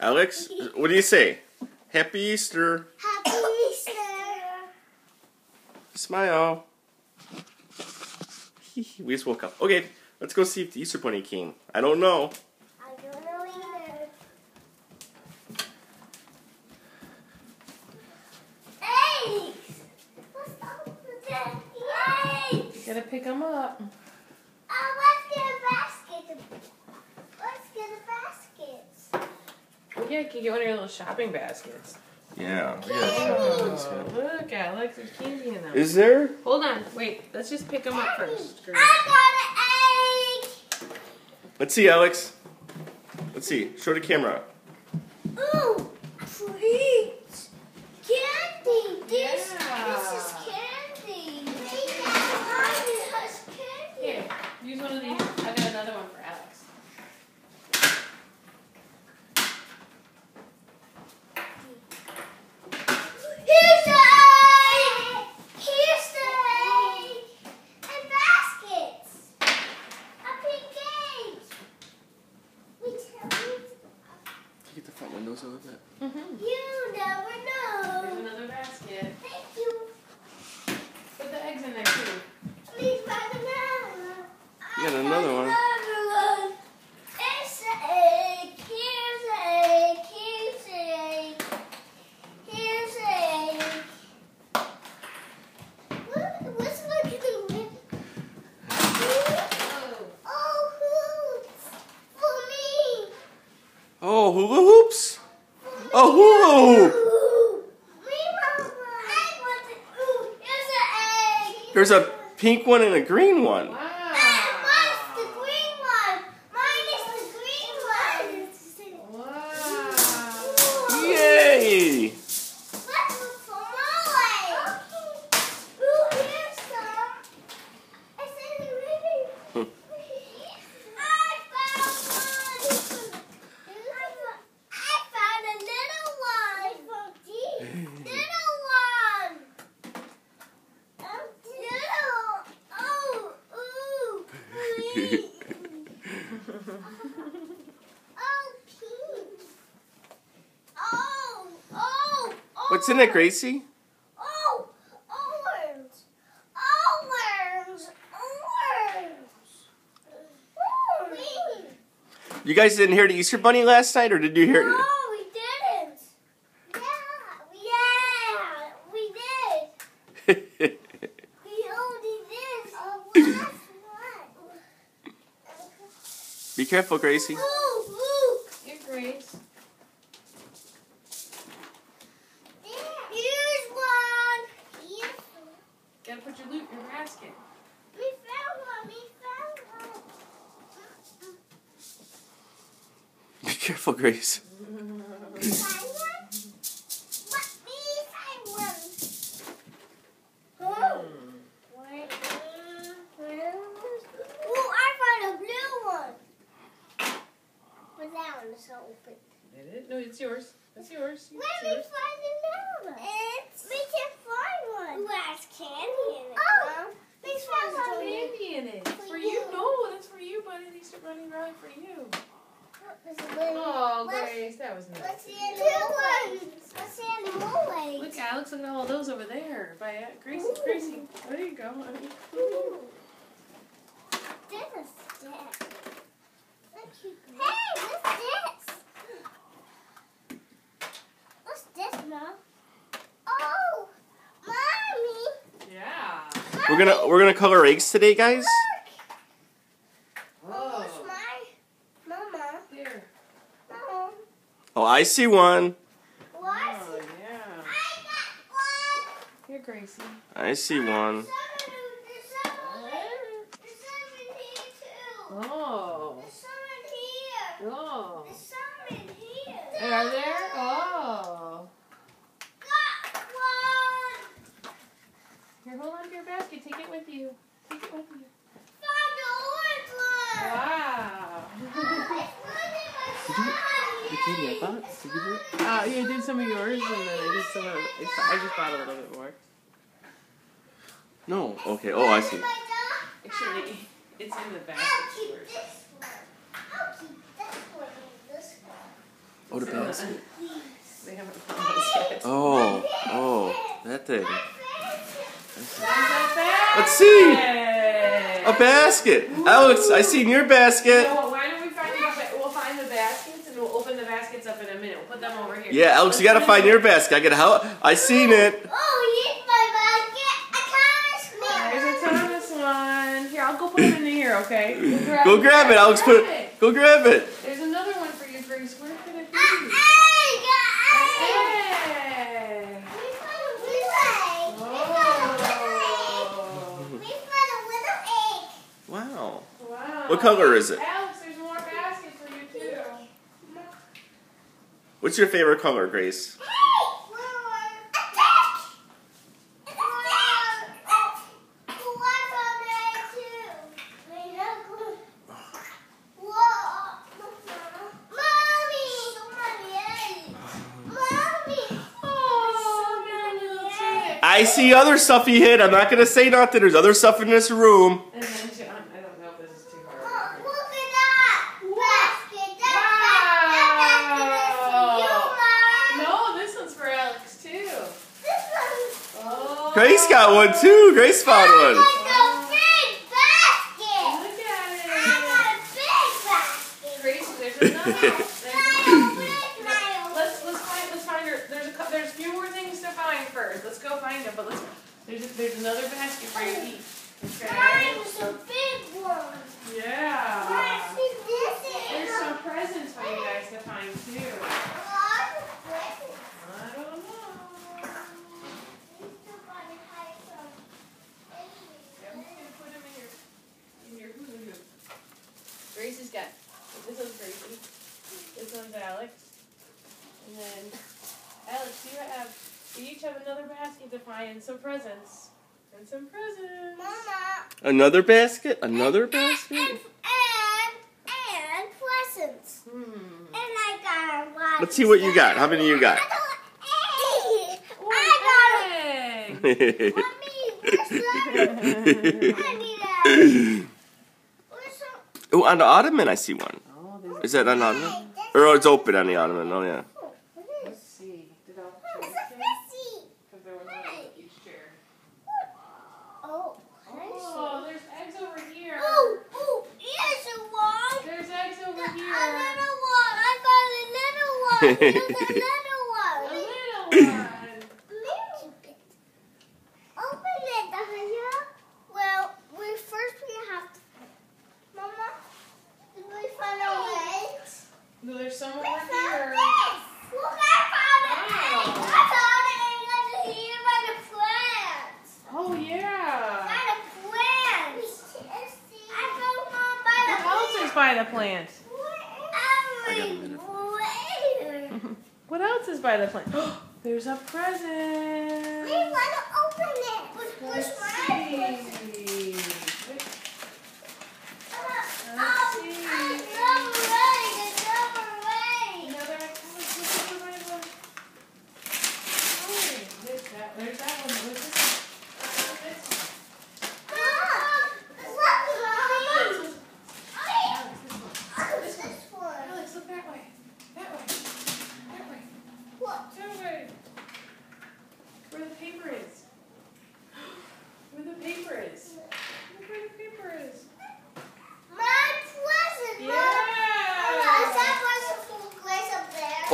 Alex, what do you say? Happy Easter. Happy Easter. Smile. We just woke up. Okay, let's go see if the Easter Bunny came. I don't know. I don't know either. Hey! What's up with that? Yay! Gotta pick them up. Let's get a basket. Let's get a basket. Yeah, you can get one of your little shopping baskets. Yeah. Oh, look, Alex, there's candy in them. Is there? Hold on, wait. Let's just pick them up first. I got an egg. Let's see, Alex. Let's see. Show the camera. Ooh, treats. Candy. This is candy. Mommy has candy. Here, use one of these. I got another one for Alex. Here's the egg. Here's the egg. And baskets. A pink egg. Get the front windows a little bit. You never There's know. another basket. Thank you. Put the eggs in there too. Please buy the banana. You got another one. Another one. It's the egg. Here's the egg. Here's the egg. Here's the egg. What's looking at the Oh. Oh, hoops. For me. Oh, hula hoops. Oh, hula hoop. Ooh. Me, Mama. I want the, ooh, here's the egg. There's a pink one and a green one. Wow. Mine's the green one. Mine is the green one. Wow. Yay! Let's look for more. Ooh, here's some. It's in the river. I found one. I found a little one. Little one. Little. Oh, ooh. Oh, pink. Oh, oh, oh. What's in it, Gracie? Oh, orange. Orange. Orange. You guys didn't hear the Easter Bunny last night, or did you hear No, it? we didn't. Yeah, we did. We only did a last one. Be careful, Gracie. Ooh, look. Here, Grace. Here's one. Here's one. Gotta put your loot in your basket. We found one. We found one. Be careful, Grace. Find one? Let me find one. Oh. Ooh, I found a blue one. But that one is open. Did it? No, it's yours. That's yours. Where we find another one? We can find one. Ooh, has candy in it. Oh, we found There's one. candy in it. For For you. you? No, that's for you, buddy. The Easter Bunny ride for you. There's a little. Oh, Grace, that was nice. Let's see any more. Let's see any more. Look, Alex, look at all those over there by Gracie. Ooh. Gracie, there you go. honey. Ooh. This is stick. Hey, what's this? What's this, Mom? Oh, Mommy. Yeah. We're gonna color eggs today, guys. Look. Oh. What's my Mama? Here. Mom. Oh, I see one. What? Oh, yeah. I got one. Here, Gracie. I see one. There's some in here too. Oh. There's some in here. Oh. There's some in here. Are there? Oh. Got one. Here, hold on to your basket. Take it with you. Take it with you. Found the orange one. Wow. Katie, I thought. Did you do it? Yeah, I did some of yours, and then I did some of. I just bought a little bit more. No. Okay. Oh, I see. Actually, it's in the I'll basket keep first. this one. I'll keep this one and this one. Oh, the basket. They haven't found those yet. Oh, that thing. Let's Let's see. A basket. Alex, I seen your You basket. know what, why don't we we'll find the baskets and we'll open the baskets up in a minute. We'll put them over here. Yeah, Alex, you gotta find your basket. I gotta help. I seen it. Oh, here's my basket. There's a Thomas one. Here, I'll go put them in here, okay? Go grab it, Alex. Go grab it. There's another one for you, Grace. Where could it be? Wow. Wow. What color is it? Alex, there's more baskets for you too. What's your favorite color, Grace? I see other stuff he hid. I'm not gonna say nothing. There's other stuff in this room. And then John, I don't know if this is too hard. Look at that basket. That basket is for you, Mom. No, this one's for Alex too. This one's Oh. Grace got one too. Grace found one. like a big basket. Look at it. I got a big basket. Grace, there's another. Let's find her. There's a few more things to find first. Let's go find them. But there's another basket for you to eat. Okay. Mine was a big one. Yeah. This There's is some presents for you guys to find too. a lot of presents. I don't know. You still gotta hide some. I'm just gonna put them in your hula hoop. Grace has got. This one's Gracie. This one's Alex. And then Alex, you each have another basket to find and some presents. And some presents. Mama. Another basket? Another basket? And presents. And I got a lot. Let's see what you got. How many you got? I got a. Mommy, where's that? I need that. Where's some? Oh, on the ottoman I see one. Oh, there's Is that on the ottoman? Or it's open on the ottoman. Oh, yeah. Let's see. Did I It's a messy. Because there was one on each chair. Oh. Oh, there's eggs over here. Oh, here's a one. There's eggs over A here. little one. I got a little one. Here's a little A one. little one. Open it, Dahlia. Well, first we have to. Mama, did we find our eggs? No, there's some We over found here. this. Look, I found an egg. Wow. I found an egg under here by the plants. Oh, yeah. By the plants. I found one by the What else is by the plant? Everywhere. What else is by the plant? There's a present. We want to open it. Push Let's mine. see. Another there's that one. What's this one? Alex, look that way. That way. That way. That way. Where the paper is. Where the paper is. Look where the paper is.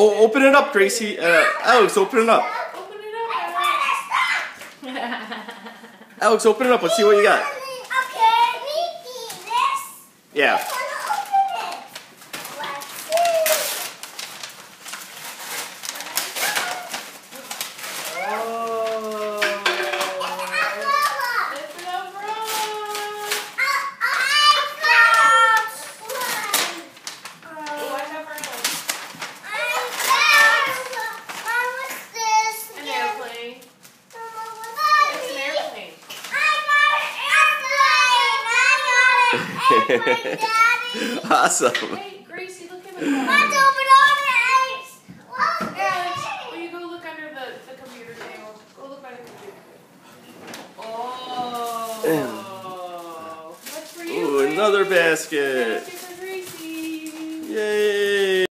Oh, open it up, Gracie. Alex, open it up. Open it up, Alex. Alex, open it up. Let's see what you got. Okay, we need this. Yeah. Awesome. Hey, Gracie, look in the Let's corner. open all the eggs. Alex, will you go look under the computer table? Go look by the computer table. Oh. That's for you. Ooh, another Gracie. basket. Basket